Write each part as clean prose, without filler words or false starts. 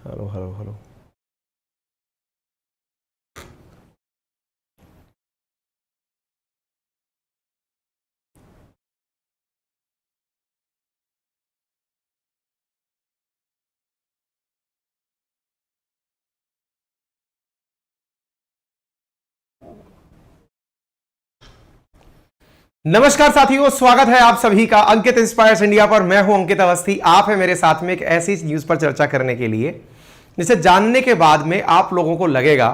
Hello hello hello. नमस्कार साथियों, स्वागत है आप सभी का अंकित इंस्पायर्स इंडिया पर। मैं हूं अंकित अवस्थी। आप है मेरे साथ में एक ऐसी न्यूज पर चर्चा करने के लिए जिसे जानने के बाद में आप लोगों को लगेगा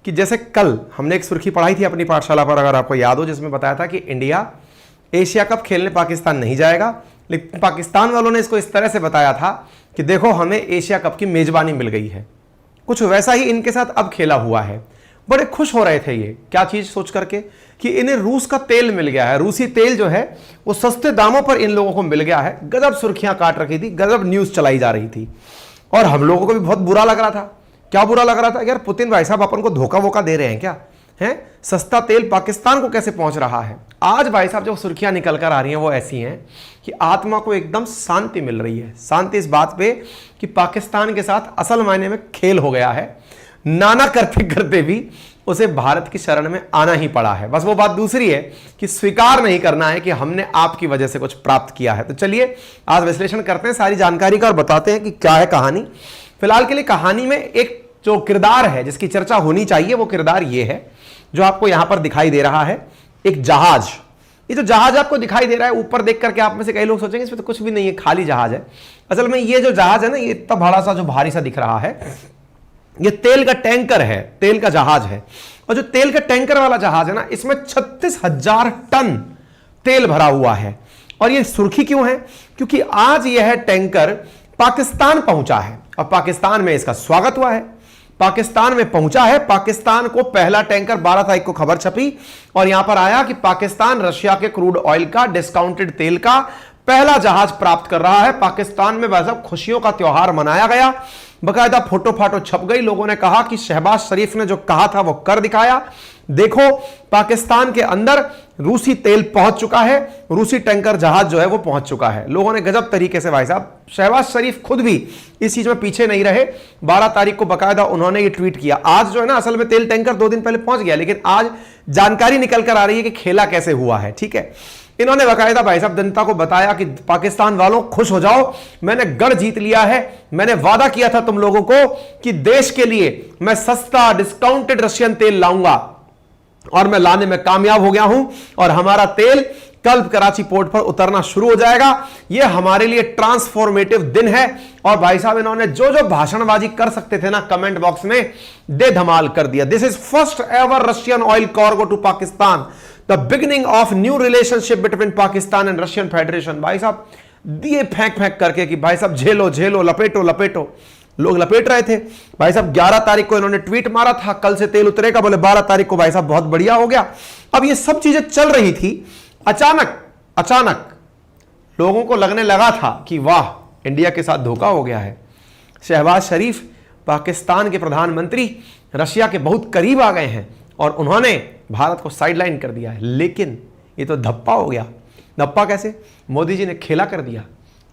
कि जैसे कल हमने एक सुर्खी पढ़ाई थी अपनी पाठशाला पर, अगर आपको याद हो, जिसमें बताया था कि इंडिया एशिया कप खेलने पाकिस्तान नहीं जाएगा। लेकिन पाकिस्तान वालों ने इसको इस तरह से बताया था कि देखो हमें एशिया कप की मेजबानी मिल गई है। कुछ वैसा ही इनके साथ अब खेला हुआ है। बड़े खुश हो रहे थे ये क्या चीज सोच करके कि इन्हें रूस का तेल मिल गया है। रूसी तेल जो है वो सस्ते दामों पर इन लोगों को मिल गया है। गजब सुर्खियां काट रखी थी, गजब न्यूज चलाई जा रही थी और हम लोगों को भी बहुत बुरा लग रहा था। क्या बुरा लग रहा था यार, पुतिन भाई साहब अपन को धोखा वोखा दे रहे हैं क्या? हैं सस्ता तेल पाकिस्तान को कैसे पहुंच रहा है? आज भाई साहब जो सुर्खियां निकल कर आ रही हैं वो ऐसी हैं कि आत्मा को एकदम शांति मिल रही है। शांति इस बात पे कि पाकिस्तान के साथ असल मायने में खेल हो गया है। नाना करते करते भी उसे भारत की शरण में आना ही पड़ा है। बस वो बात दूसरी है कि स्वीकार नहीं करना है कि हमने आपकी वजह से कुछ प्राप्त किया है। तो चलिए आज विश्लेषण करते हैं सारी जानकारी का और बताते हैं कि क्या है कहानी। फिलहाल के लिए कहानी में एक जो किरदार है जिसकी चर्चा होनी चाहिए वो किरदार ये है जो आपको यहां पर दिखाई दे रहा है, एक जहाज। ये जो जहाज आपको दिखाई दे रहा है, ऊपर देख करके आप में से कई लोग सोचेंगे इसमें तो कुछ भी नहीं है, खाली जहाज है। असल में ये जो जहाज है ना, ये इतना बड़ा सा जो भारी सा दिख रहा है, ये तेल का टैंकर है, तेल का जहाज है। और जो तेल का टैंकर वाला जहाज है ना, इसमें 36,000 टन तेल भरा हुआ है। और ये सुर्खी क्यों है? क्योंकि आज यह टैंकर पाकिस्तान पहुंचा है और पाकिस्तान में इसका स्वागत हुआ है। पाकिस्तान में पहुंचा है। पाकिस्तान को पहला टैंकर 12 तारीख को खबर छपी और यहां पर आया कि पाकिस्तान रशिया के क्रूड ऑयल का, डिस्काउंटेड तेल का पहला जहाज प्राप्त कर रहा है। पाकिस्तान में वैसा खुशियों का त्योहार मनाया गया, बकायदा फोटो फाटो छप गई। लोगों ने कहा कि शहबाज शरीफ ने जो कहा था वो कर दिखाया। देखो पाकिस्तान के अंदर रूसी तेल पहुंच चुका है, रूसी टैंकर जहाज जो है वो पहुंच चुका है। लोगों ने गजब तरीके से, भाई साहब शहबाज शरीफ खुद भी इस चीज में पीछे नहीं रहे। 12 तारीख को बकायदा उन्होंने ये ट्वीट किया। आज जो है ना, असल में तेल टैंकर 2 दिन पहले पहुंच गया, लेकिन आज जानकारी निकल कर आ रही है कि खेला कैसे हुआ है। ठीक है, इन्होंने बकायदा भाई साहब जनता को बताया कि पाकिस्तान वालों खुश हो जाओ, मैंने गढ़ जीत लिया है। मैंने वादा किया था तुम लोगों को कि देश के लिए मैं सस्ता डिस्काउंटेड रशियन तेल लाऊंगा और मैं लाने में कामयाब हो गया हूं और हमारा तेल कल कराची पोर्ट पर उतरना शुरू हो जाएगा। यह हमारे लिए ट्रांसफॉर्मेटिव दिन है। और भाई साहब इन्होंने जो जो भाषणबाजी कर सकते थे ना, कमेंट बॉक्स में दे धमाल कर दिया। This is first ever Russian oil cargo to Pakistan, the beginning of new relationship between Pakistan and Russian federation. भाई साहब दिए फेंक फेंक करके कि भाई साहब झेलो झेलो, लपेटो लपेटो। लोग लपेट रहे थे। भाई साहब 11 तारीख को इन्होंने ट्वीट मारा था कल से तेल उतरेगा, बोले 12 तारीख को भाई साहब बहुत बढ़िया हो गया। अब ये सब चीजें चल रही थी, अचानक लोगों को लगने लगा था कि वाह इंडिया के साथ धोखा हो गया है। शहबाज शरीफ पाकिस्तान के प्रधानमंत्री रशिया के बहुत करीब आ गए हैं और उन्होंने भारत को साइडलाइन कर दिया है। लेकिन ये तो धप्पा हो गया। धप्पा कैसे? मोदी जी ने खेला कर दिया।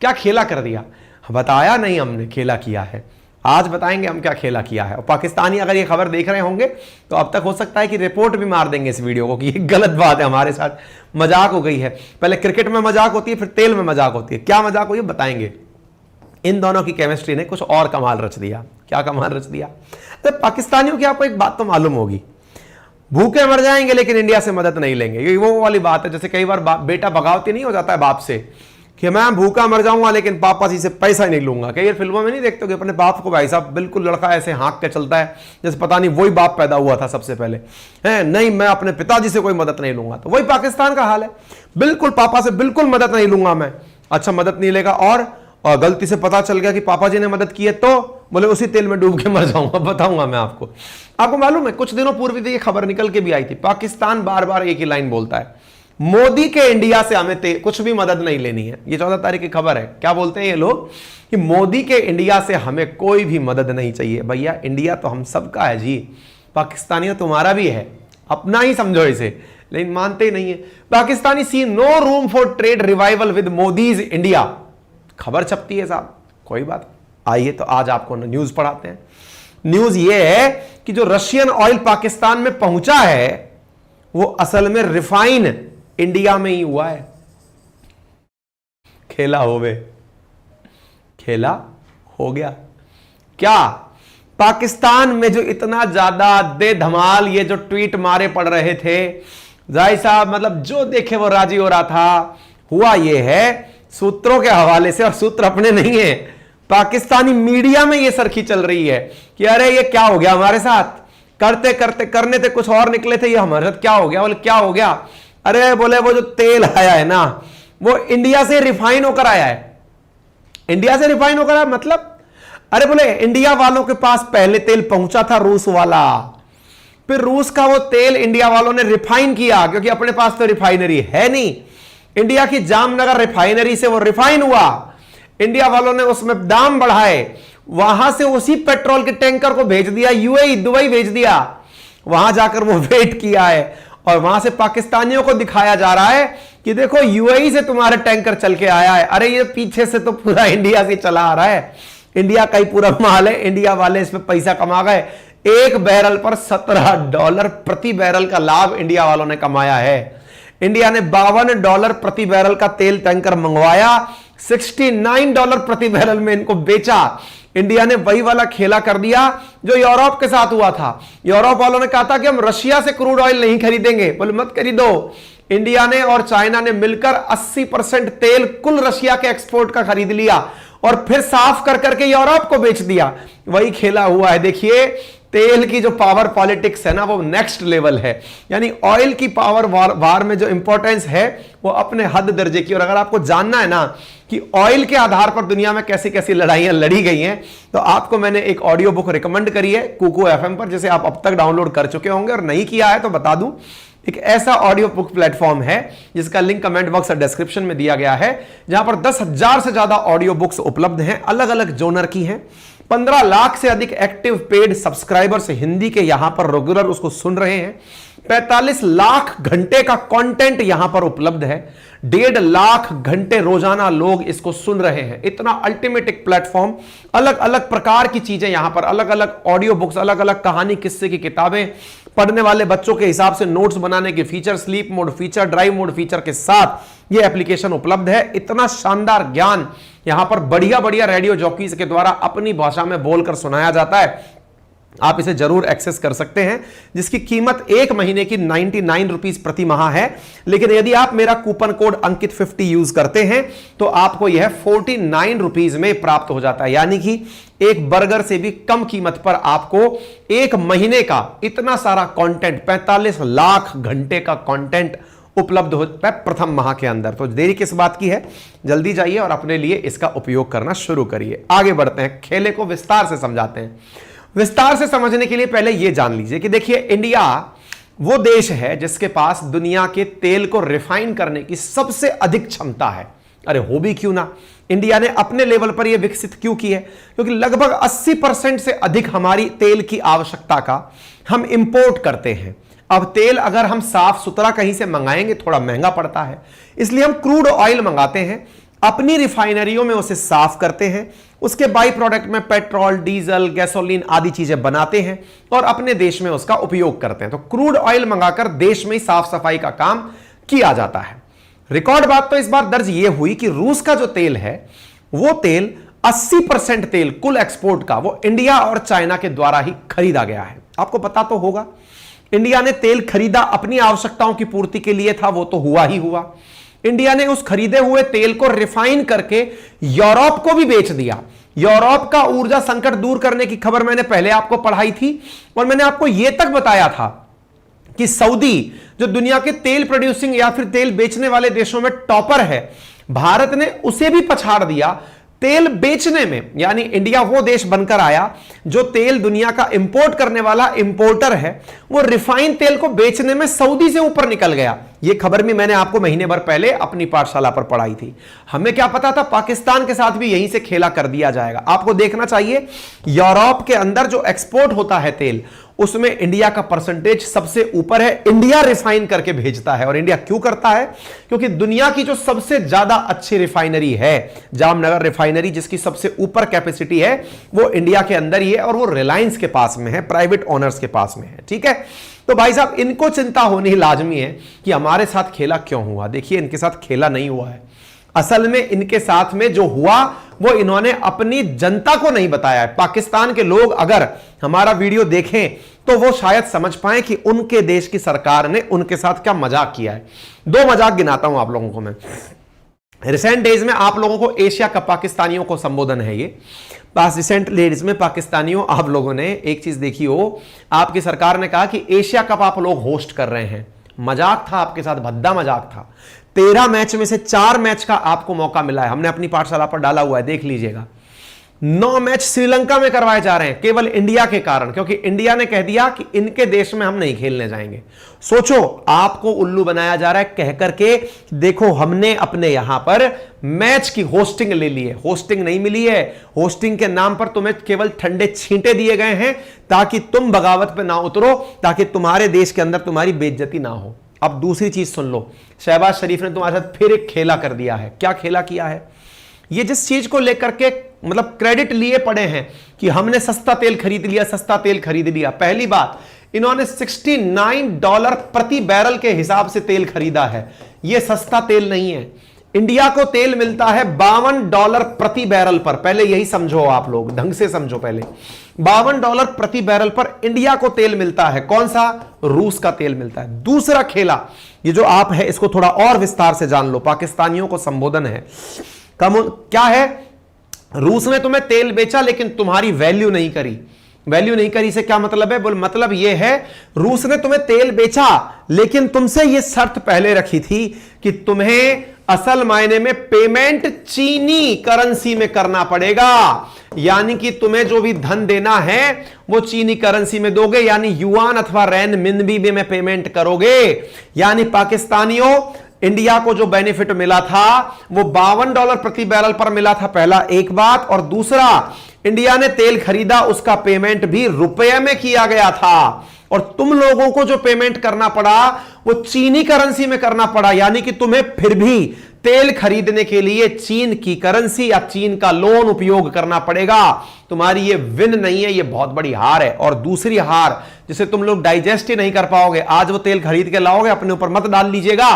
क्या खेला कर दिया? बताया नहीं हमने, खेला किया है। आज बताएंगे हम क्या खेला किया है। और पाकिस्तानी अगर ये खबर देख रहे होंगे तो अब तक हो सकता है कि रिपोर्ट भी मार देंगे इस वीडियो को कि ये गलत बात है, हमारे साथ मजाक हो गई है। पहले क्रिकेट में मजाक होती है, फिर तेल में मजाक होती है। क्या मजाक हुई बताएंगे। इन दोनों की केमिस्ट्री ने कुछ और कमाल रच दिया। क्या कमाल रच दिया? तो पाकिस्तानियों की आपको एक बात तो मालूम होगी, भूखे मर जाएंगे लेकिन इंडिया से मदद नहीं लेंगे। ये वो वाली बात है जैसे कई बार बेटा बगावती नहीं हो जाता है बाप से कि मैं भूखा मर जाऊंगा लेकिन पापा जी से पैसा नहीं लूंगा। कई बार फिल्मों में नहीं देखते हो कि अपने बाप को, भाई साहब बिल्कुल लड़का ऐसे हाँक के चलता है जैसे पता नहीं वही बाप पैदा हुआ था सबसे पहले, है नहीं मैं अपने पिताजी से कोई मदद नहीं लूंगा। तो वही पाकिस्तान का हाल है, बिल्कुल पापा से बिल्कुल मदद नहीं लूंगा मैं। अच्छा मदद नहीं लेगा और गलती से पता चल गया कि पापा जी ने मदद की है तो बोले उसी तेल में डूब के मर जाऊंगा। बताऊंगा मैं आपको मालूम है कुछ दिनों पूर्व ये खबर निकल के भी आई थी। पाकिस्तान बार बार एक ही लाइन बोलता है, मोदी के इंडिया से हमें कुछ भी मदद नहीं लेनी है। ये 14 तारीख की खबर है। क्या बोलते हैं ये लोग कि मोदी के इंडिया से हमें कोई भी मदद नहीं चाहिए। भैया इंडिया तो हम सबका है जी, पाकिस्तानियों तुम्हारा भी है, अपना ही समझो इसे। लेकिन मानते ही नहीं है। Pakistani see no room for trade revival with Modi's India, खबर छपती है साहब। कोई बात, आइए तो आज आपको न्यूज पढ़ाते हैं। न्यूज ये है कि जो रशियन ऑयल पाकिस्तान में पहुंचा है वो असल में रिफाइन इंडिया में ही हुआ है। खेला हो गया क्या? पाकिस्तान में जो इतना ज्यादा दे धमाल ये जो ट्वीट मारे पड़ रहे थे, जाहिर साहब मतलब जो देखे वो राजी हो रहा था। हुआ ये है सूत्रों के हवाले से, और सूत्र अपने नहीं है, पाकिस्तानी मीडिया में ये सरखी चल रही है कि अरे ये क्या हो गया हमारे साथ, करते करते करने थे कुछ और निकले थे, ये हमारे साथ क्या हो गया? बोले क्या हो गया? अरे बोले वो जो तेल आया है ना वो इंडिया से रिफाइन होकर आया है। इंडिया से रिफाइन होकर आया मतलब? अरे बोले इंडिया वालों के पास पहले तेल पहुंचा था रूस वाला, फिर रूस का वो तेल इंडिया वालों ने रिफाइन किया, क्योंकि अपने पास तो रिफाइनरी है नहीं। इंडिया की जामनगर रिफाइनरी से वो रिफाइन हुआ, इंडिया वालों ने उसमें दाम बढ़ाए, वहां से उसी पेट्रोल के टैंकर को भेज दिया यूएई, दुबई भेज दिया, वहां जाकर वो वेट किया है, और वहां से पाकिस्तानियों को दिखाया जा रहा है कि देखो यूएई से तुम्हारा टैंकर चल के आया है। अरे ये पीछे से तो पूरा इंडिया से चला आ रहा है, इंडिया का ही पूरा माल है, इंडिया वाले इसमें पैसा कमा गए। एक बैरल पर $17 प्रति बैरल का लाभ इंडिया वालों ने कमाया है। इंडिया ने $52 प्रति बैरल का तेल टैंकर मंगवाया, $69 प्रति बैरल में इनको बेचा। इंडिया ने वही वाला खेला कर दिया जो यूरोप के साथ हुआ था। यूरोप वालों ने कहा था कि हम रशिया से क्रूड ऑयल नहीं खरीदेंगे, बोले मत खरीदो। इंडिया ने और चाइना ने मिलकर 80% तेल कुल रशिया के एक्सपोर्ट का खरीद लिया और फिर साफ कर करके यूरोप को बेच दिया। वही खेला हुआ है। देखिए तेल की जो पावर पॉलिटिक्स है ना वो नेक्स्ट लेवल है, यानी ऑयल की पावर वार में जो इंपॉर्टेंस है वो अपने हद दर्जे की। और अगर आपको जानना है ना कि ऑयल के आधार पर दुनिया में कैसी कैसी लड़ाइयां लड़ी गई हैं, तो आपको मैंने एक ऑडियो बुक रिकमेंड करी है कुकू एफएम पर, जिसे आप अब तक डाउनलोड कर चुके होंगे, और नहीं किया है तो बता दूं, एक ऐसा ऑडियो बुक प्लेटफॉर्म है जिसका लिंक कमेंट बॉक्स और डिस्क्रिप्शन में दिया गया है, जहां पर 10,000 से ज्यादा ऑडियो बुक्स उपलब्ध हैं, अलग अलग जोनर की हैं। 15 लाख से अधिक एक्टिव पेड सब्सक्राइबर्स हिंदी के यहां पर रेगुलर उसको सुन रहे हैं। 45 लाख घंटे का कंटेंट यहां पर उपलब्ध है। 1.5 लाख घंटे रोजाना लोग इसको सुन रहे हैं। इतना अल्टीमेट एक प्लेटफॉर्म, अलग अलग प्रकार की चीजें यहां पर, अलग अलग ऑडियो बुक्स, अलग अलग कहानी किस्से की किताबें, पढ़ने वाले बच्चों के हिसाब से नोट्स बनाने के feature, sleep mode feature, drive mode feature के साथ यह एप्लीकेशन उपलब्ध है। इतना शानदार ज्ञान यहां पर बढ़िया बढ़िया रेडियो जॉकीज के द्वारा अपनी भाषा में बोलकर सुनाया जाता है। आप इसे जरूर एक्सेस कर सकते हैं, जिसकी कीमत 1 महीने की 99 रुपीज प्रति माह है। लेकिन यदि आप मेरा कूपन कोड अंकित 50 यूज करते हैं तो आपको यह 49 रुपीज में प्राप्त हो जाता है, यानी कि एक बर्गर से भी कम कीमत पर आपको 1 महीने का इतना सारा कंटेंट, 45 लाख घंटे का कंटेंट उपलब्ध होता है प्रथम माह के अंदर। तो देरी किस बात की है, जल्दी जाइए और अपने लिए इसका उपयोग करना शुरू करिए। आगे बढ़ते हैं, खेले को विस्तार से समझाते हैं। विस्तार से समझने के लिए पहले यह जान लीजिए कि देखिए इंडिया वो देश है जिसके पास दुनिया के तेल को रिफाइन करने की सबसे अधिक क्षमता है। अरे हो भी क्यों ना, इंडिया ने अपने लेवल पर यह विकसित क्यों की है? क्योंकि लगभग 80% से अधिक हमारी तेल की आवश्यकता का हम इंपोर्ट करते हैं। अब तेल अगर हम साफ सुथरा कहीं से मंगाएंगे थोड़ा महंगा पड़ता है, इसलिए हम क्रूड ऑयल मंगाते हैं, अपनी रिफाइनरियों में उसे साफ करते हैं, उसके बाई प्रोडक्ट में पेट्रोल, डीजल, गैसोलीन आदि चीजें बनाते हैं और अपने देश में उसका उपयोग करते हैं। तो क्रूड ऑयल मंगाकर देश में ही साफ सफाई का काम किया जाता है। रिकॉर्ड बात तो इस बार दर्ज यह हुई कि रूस का जो तेल है वो तेल 80% तेल कुल एक्सपोर्ट का वो इंडिया और चाइना के द्वारा ही खरीदा गया है। आपको पता तो होगा, इंडिया ने तेल खरीदा अपनी आवश्यकताओं की पूर्ति के लिए था, वो तो हुआ ही हुआ। इंडिया ने उस खरीदे हुए तेल को रिफाइन करके यूरोप को भी बेच दिया। यूरोप का ऊर्जा संकट दूर करने की खबर मैंने पहले आपको पढ़ाई थी, और मैंने आपको यह तक बताया था कि सऊदी जो दुनिया के तेल प्रोड्यूसिंग या फिर तेल बेचने वाले देशों में टॉपर है, भारत ने उसे भी पछाड़ दिया तेल बेचने में। यानी इंडिया वो देश बनकर आया जो तेल दुनिया का इंपोर्ट करने वाला इंपोर्टर है, वो रिफाइन तेल को बेचने में सऊदी से ऊपर निकल गया। ये खबर भी मैंने आपको महीने भर पहले अपनी पाठशाला पर पढ़ाई थी। हमें क्या पता था पाकिस्तान के साथ भी यहीं से खेला कर दिया जाएगा। आपको देखना चाहिए यूरोप के अंदर जो एक्सपोर्ट होता है तेल, उसमें इंडिया का परसेंटेज सबसे ऊपर है। इंडिया रिफाइन करके भेजता है। और इंडिया क्यों करता है? क्योंकि दुनिया की जो सबसे ज्यादा अच्छी रिफाइनरी है, जामनगर रिफाइनरी, जिसकी सबसे ऊपर कैपेसिटी है, वो इंडिया के अंदर ही है और वो रिलायंस के पास में है, प्राइवेट ओनर्स के पास में है। ठीक है, तो भाई साहब इनको चिंता होनी लाजमी है कि हमारे साथ खेला क्यों हुआ। देखिए, इनके साथ खेला नहीं हुआ है। असल में इनके साथ में जो हुआ वो इन्होंने अपनी जनता को नहीं बताया है। पाकिस्तान के लोग अगर हमारा वीडियो देखें तो वो शायद समझ पाए कि उनके देश की सरकार ने उनके साथ क्या मजाक किया है। दो मजाक गिनाता हूं आप लोगों को मैं। रिसेंट डेज में आप लोगों को एशिया कप, पाकिस्तानियों को संबोधन है ये, रिसेंट डेज में पाकिस्तानियों आप लोगों ने एक चीज देखी हो, आपकी सरकार ने कहा कि एशिया कप आप लोग होस्ट कर रहे हैं। मजाक था आपके साथ, भद्दा मजाक था। 13 मैच में से 4 मैच का आपको मौका मिला है, हमने अपनी पाठशाला पर डाला हुआ है, देख लीजिएगा। 9 मैच श्रीलंका में करवाए जा रहे हैं केवल इंडिया के कारण, क्योंकि इंडिया ने कह दिया कि इनके देश में हम नहीं खेलने जाएंगे। सोचो, आपको उल्लू बनाया जा रहा है कह करके, देखो हमने अपने यहां पर मैच की होस्टिंग ले ली है। होस्टिंग नहीं मिली है, होस्टिंग के नाम पर तुम्हें केवल ठंडे छींटे दिए गए हैं ताकि तुम बगावत पे ना उतरो, ताकि तुम्हारे देश के अंदर तुम्हारी बेइज्जती ना हो। अब दूसरी चीज सुन लो, शहबाज शरीफ ने तुम्हारे साथ फिर एक खेला कर दिया है। क्या खेला किया है? ये जिस चीज को लेकर के मतलब क्रेडिट लिए पड़े हैं कि हमने सस्ता तेल खरीद लिया, सस्ता तेल खरीद लिया। पहली बात, इन्होंने $69 प्रति बैरल के हिसाब से तेल खरीदा है। यह सस्ता तेल नहीं है। इंडिया को तेल मिलता है $52 प्रति बैरल पर। पहले यही समझो, आप लोग ढंग से समझो। पहले $52 प्रति बैरल पर इंडिया को तेल मिलता है। कौन सा? रूस का तेल मिलता है। दूसरा खेला, ये जो आप है इसको थोड़ा और विस्तार से जान लो। पाकिस्तानियों को संबोधन है, क्या है? रूस ने तुम्हें तेल बेचा लेकिन तुम्हारी वैल्यू नहीं करी। वैल्यू नहीं करी से क्या मतलब है? बोल, मतलब यह है रूस ने तुम्हें तेल बेचा लेकिन तुमसे यह शर्त पहले रखी थी कि तुम्हें असल मायने में पेमेंट चीनी करेंसी में करना पड़ेगा। यानी कि तुम्हें जो भी धन देना है वो चीनी करेंसी में दोगे, यानी युआन अथवा रैन मिनबी में पेमेंट करोगे। यानी पाकिस्तानियों, इंडिया को जो बेनिफिट मिला था वो $52 प्रति बैरल पर मिला था, पहला एक बात। और दूसरा, इंडिया ने तेल खरीदा, उसका पेमेंट भी रुपए में किया गया था। और तुम लोगों को जो पेमेंट करना पड़ा वो चीनी करेंसी में करना पड़ा। यानी कि तुम्हें फिर भी तेल खरीदने के लिए चीन की करेंसी या चीन का लोन उपयोग करना पड़ेगा। तुम्हारी ये विन नहीं है, ये बहुत बड़ी हार है। और दूसरी हार जिसे तुम लोग डाइजेस्ट ही नहीं कर पाओगे, आज वो तेल खरीद के लाओगे, अपने ऊपर मत डाल लीजिएगा।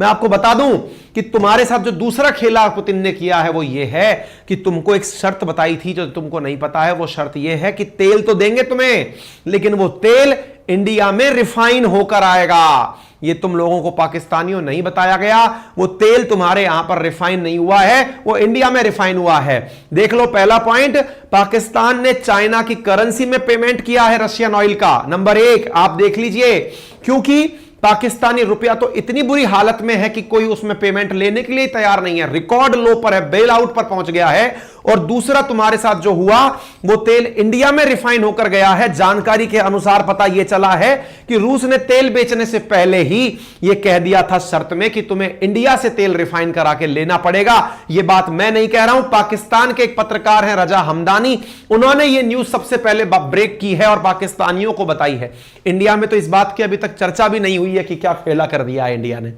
मैं आपको बता दूं कि तुम्हारे साथ जो दूसरा खेला पुतिन ने किया है वो ये है कि तुमको एक शर्त बताई थी जो तुमको नहीं पता है। वो शर्त ये है कि तेल तो देंगे तुम्हें, लेकिन वो तेल इंडिया में रिफाइन होकर आएगा। ये तुम लोगों को पाकिस्तानियों नहीं बताया गया। वो तेल तुम्हारे यहां पर रिफाइन नहीं हुआ है, वो इंडिया में रिफाइन हुआ है। देख लो, पहला पॉइंट, पाकिस्तान ने चाइना की करेंसी में पेमेंट किया है रशियन ऑयल का। नंबर 1 आप देख लीजिए, क्योंकि पाकिस्तानी रुपया तो इतनी बुरी हालत में है कि कोई उसमें पेमेंट लेने के लिए तैयार नहीं है, रिकॉर्ड लो पर है, बेल आउट पर पहुंच गया है। और दूसरा, तुम्हारे साथ जो हुआ वो तेल इंडिया में रिफाइन होकर गया है। जानकारी के अनुसार पता यह चला है कि रूस ने तेल बेचने से पहले ही यह कह दिया था शर्त में कि तुम्हें इंडिया से तेल रिफाइन करा के लेना पड़ेगा। यह बात मैं नहीं कह रहा हूं, पाकिस्तान के एक पत्रकार हैं रजा हमदानी, उन्होंने यह न्यूज सबसे पहले ब्रेक की है और पाकिस्तानियों को बताई है। इंडिया में तो इस बात की अभी तक चर्चा भी नहीं हुई है कि क्या खेला कर दिया है इंडिया ने।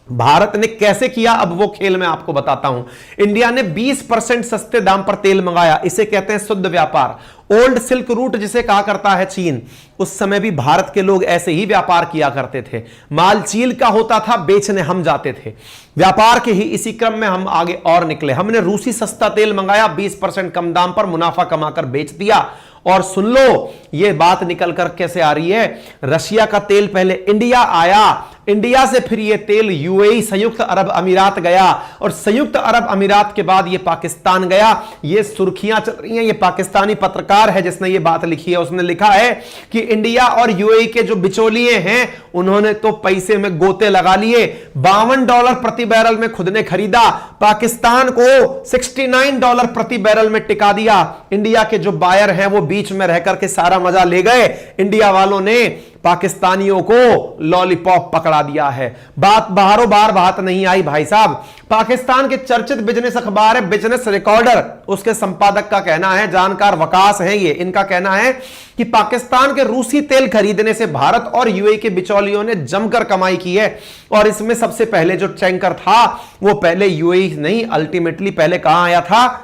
भारत ने कैसे किया, अब वो खेल मैं आपको बताता हूं। इंडिया ने 20% सस्ते दाम पर तेल मंगाया, इसे कहते हैं शुद्ध व्यापार। ओल्ड सिल्क रूट जिसे कहा करता है चीन, उस समय भी भारत के लोग ऐसे ही व्यापार किया करते थे। माल चीन का होता था, बेचने हम जाते थे। व्यापार के ही इसी क्रम में हम आगे और निकले। हमने रूसी सस्ता तेल मंगाया, 20% कम दाम पर मुनाफा कमाकर बेच दिया। और सुन लो, यह बात निकल कर कैसे आ रही है, रशिया का तेल पहले इंडिया आया, इंडिया से फिर यह तेल यूएई संयुक्त अरब अमीरात गया, और संयुक्त अरब अमीरात के बाद यह पाकिस्तान गया। यह सुर्खियां चल रही हैं, यह पाकिस्तानी पत्रकार है जिसने यह बात लिखी है, उसने लिखा है कि इंडिया और यूएई के जो बिचौलिए हैं उन्होंने तो पैसे में गोते लगा लिए। $52 प्रति बैरल में खुद ने खरीदा, पाकिस्तान को $69 प्रति बैरल में टिका दिया। इंडिया के जो बायर हैं वो बीच में रहकर के सारा मजा ले गए। इंडिया वालों ने पाकिस्तानियों को लॉलीपॉप पकड़ा दिया है। बात बाहरों बार बात नहीं आई भाई साहब। पाकिस्तान के चर्चित बिजनेस अखबार है बिजनेस रिकॉर्डर, उसके संपादक का कहना है, जानकार वकास है ये, इनका कहना है कि पाकिस्तान के रूसी तेल खरीदने से भारत और यूएई के बिचौलियों ने जमकर कमाई की है। और इसमें सबसे पहले जो टैंकर था वो पहले यूएई नहीं, अल्टीमेटली पहले कहां आया था?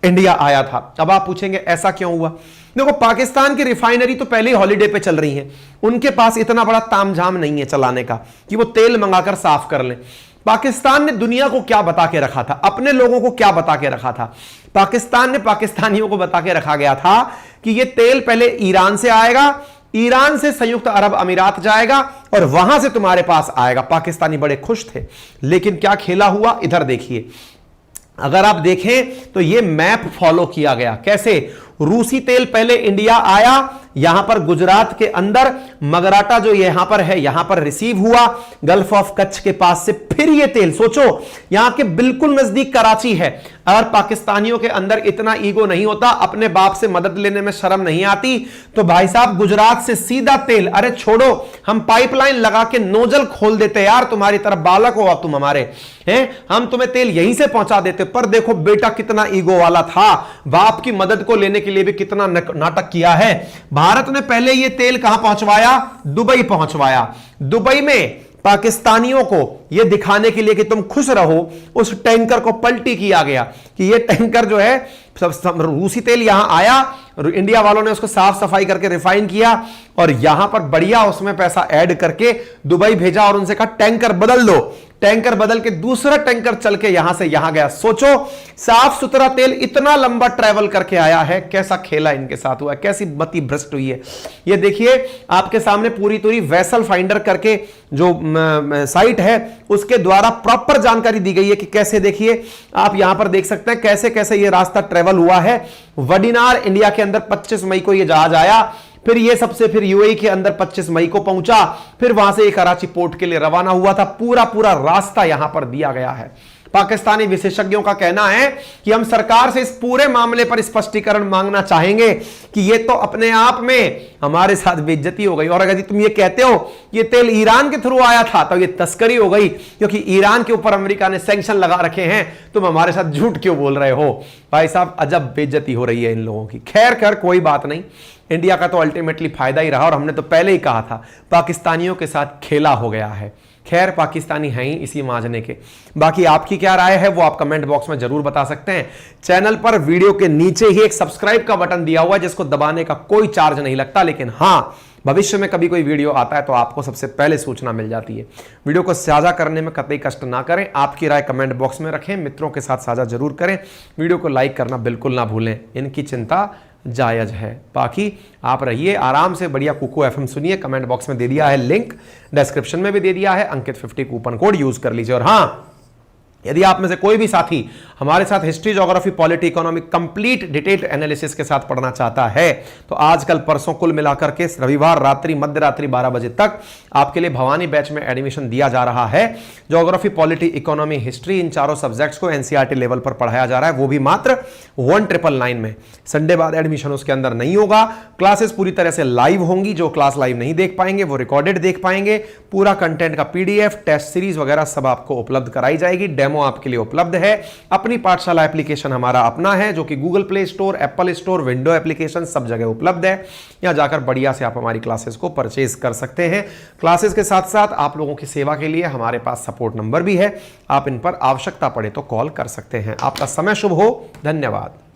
इंडिया आया था। अब आप पूछेंगे ऐसा क्यों हुआ? देखो, पाकिस्तान की रिफाइनरी तो पहले ही हॉलीडे पे चल रही है, उनके पास इतना बड़ा तामझाम नहीं है चलाने का कि वो तेल मंगाकर साफ कर लें। पाकिस्तान ने दुनिया को क्या बता के रखा था, अपने लोगों को क्या बता के रखा था? पाकिस्तान ने पाकिस्तानियों को बता के रखा गया था कि ये तेल पहले ईरान से आएगा, ईरान से संयुक्त अरब अमीरात जाएगा और वहां से तुम्हारे पास आएगा। पाकिस्तानी बड़े खुश थे, लेकिन क्या खेला हुआ इधर देखिए। अगर आप देखें तो यह मैप फॉलो किया गया। कैसे? रूसी तेल पहले इंडिया आया, यहां पर गुजरात के अंदर मगराटा जो यहां पर है, यहां पर रिसीव हुआ गल्फ ऑफ कच्छ के पास से। फिर यह तेल सोचो, यहां के बिल्कुल नजदीक कराची है। अगर पाकिस्तानियों के अंदर इतना ईगो नहीं होता, अपने बाप से मदद लेने में शर्म नहीं आती, तो भाई साहब गुजरात से सीधा तेल, अरे छोड़ो, हम पाइपलाइन लगा के नोजल खोल देते यार, तुम्हारी तरफ बालक हो तुम हमारे हैं, हम तुम्हें तेल यहीं से पहुंचा देते। पर देखो बेटा कितना ईगो वाला था, बाप की मदद को लेने के लिए भी कितना नाटक किया है। भारत ने पहले यह तेल कहां पहुंचवाया? दुबई पहुंचवाया। दुबई में पाकिस्तानियों को यह दिखाने के लिए कि तुम खुश रहो, उस टैंकर को पलटी किया गया कि यह टैंकर जो है रूसी तेल यहां आया, इंडिया वालों ने उसको साफ सफाई करके रिफाइन किया और यहां पर बढ़िया उसमें पैसा ऐड करके दुबई भेजा और उनसे कहा टैंकर बदल दो। टैंकर बदल के दूसरा टैंकर चल के यहां से यहां गया। सोचो, साफ सुथरा तेल इतना लंबा ट्रैवल करके आया है। कैसा खेला इनके साथ हुआ है, कैसी मति भ्रष्ट हुई है। ये देखिए आपके सामने पूरी पूरी वेसल फाइंडर करके जो साइट है उसके द्वारा प्रॉपर जानकारी दी गई है कि कैसे, देखिए आप यहां पर देख सकते हैं कैसे कैसे ये रास्ता ट्रेवल हुआ है। वडिनार इंडिया के अंदर 25 मई को ये जहाज आया, फिर ये सबसे फिर यूएई के अंदर 25 मई को पहुंचा, फिर वहां से कराची पोर्ट के लिए रवाना हुआ था। पूरा पूरा रास्ता यहां पर दिया गया है। पाकिस्तानी विशेषज्ञों का कहना है कि हम सरकार से इस पूरे मामले पर स्पष्टीकरण मांगना चाहेंगे कि ये तो अपने आप में हमारे साथ बेइज्जती हो गई, और अगर तुम ये कहते हो ये तेल ईरान के थ्रू आया था तो ये तस्करी हो गई, क्योंकि ईरान के ऊपर अमेरिका ने सैंक्शन लगा रखे हैं, तुम हमारे साथ झूठ क्यों बोल रहे हो? भाई साहब अजब बेइज्जती हो रही है इन लोगों की। खैर कोई बात नहीं, इंडिया का तो अल्टीमेटली फायदा ही रहा, और हमने तो पहले ही कहा था पाकिस्तानियों के साथ खेला हो गया है। खैर पाकिस्तानी हैं ही इसी मांझने के। बाकी आपकी क्या राय है वो आप कमेंट बॉक्स में जरूर बता सकते हैं। चैनल पर वीडियो के नीचे ही एक सब्सक्राइब का बटन दिया हुआ है जिसको दबाने का कोई चार्ज नहीं लगता, लेकिन हां भविष्य में कभी कोई वीडियो आता है तो आपको सबसे पहले सूचना मिल जाती है। वीडियो को साझा करने में कतई कष्ट ना करें, आपकी राय कमेंट बॉक्स में रखें, मित्रों के साथ साझा जरूर करें, वीडियो को लाइक करना बिल्कुल ना भूलें, इनकी चिंता जायज है। बाकी आप रहिए आराम से, बढ़िया कुकू एफएम सुनिए। कमेंट बॉक्स में दे दिया है लिंक, डिस्क्रिप्शन में भी दे दिया है, अंकित 50 कूपन कोड यूज कर लीजिए। और हां, यदि आप में से कोई भी साथी हमारे साथ history, geography, polity, economy complete detailed analysis के साथ पढ़ना चाहता है तो आज कल परसों कुल मिलाकर के रविवार रात्रि मध्य रात्रि 12 बजे तक आपके लिए भवानी बैच में एडमिशन दिया जा रहा है। ज्योग्राफी, पॉलिटी, इकोनॉमी, हिस्ट्री, इन चारों सब्जेक्ट्स को एनसीईआरटी लेवल पर पढ़ाया जा रहा है, वो भी मात्र 1999 में। संडे बाद एडमिशन उसके अंदर नहीं होगा। क्लासेस पूरी तरह से लाइव होंगी, जो क्लास लाइव नहीं देख पाएंगे वो रिकॉर्डेड देख पाएंगे। पूरा कंटेंट का पीडीएफ, टेस्ट सीरीज वगैरह सब आपको उपलब्ध कराई जाएगी। डेमो आपके लिए उपलब्ध है। अपनी पाठशाला एप्लीकेशन हमारा अपना है जो कि Google play store, Apple store, window application सब जगह उपलब्ध है। यहां जाकर बढ़िया से आप हमारी क्लासेस को परचेज कर सकते हैं। क्लासेस के साथ साथ आप लोगों की सेवा के लिए हमारे पास सपोर्ट नंबर भी है, आप इन पर आवश्यकता पड़े तो कॉल कर सकते हैं। आपका समय शुभ हो। धन्यवाद।